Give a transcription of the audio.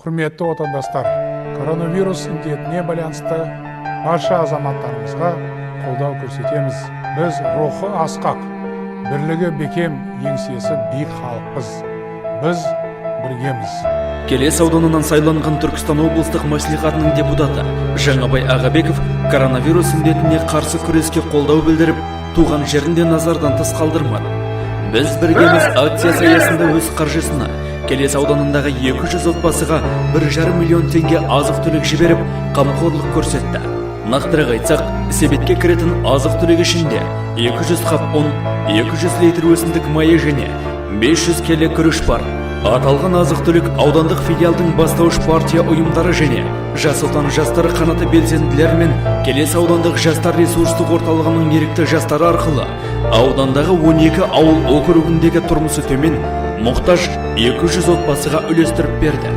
Құрметті отандастар, коронавирус індетіне байланысты барша азаматтарымызға қолдау көрсетеміз. Біз рухы асқақ, бірлігі бекем, еңсесі биік халықпыз. Біз біргеміз. Келес ауданынан сайланған Түркістан облыстық мәслихатының депутаты Жаңабай Ағабеков коронавирус індетіне қарсы күреске қолдау білдіріп, туған жерінде назардан тыс қалдырмады. Біз біргеміз акциясы аясында өз қаржысына Келес ауданындағы 200 отбасыға 1,5 миллион теңге азық-түлік жіберіп, қамқорлық көрсетті. Нақтырақ айтсақ, себетке кіретін азық-түлік ішінде 200 қап ұн, 200 литр өсімдік майы және 500 келі күріш бар. Аталған азық-түлік аудандық филиалдың бастауыш партия ұйымдары және Жас отан жастары қанаты белсенділер мен Келес аудандық жастар ресурстық орталығының ерікті жастары арқылы аудандағы 12 ауыл округіндегі тұрмысы төмен мұқтаж 200 отбасыға үлестіріп берді.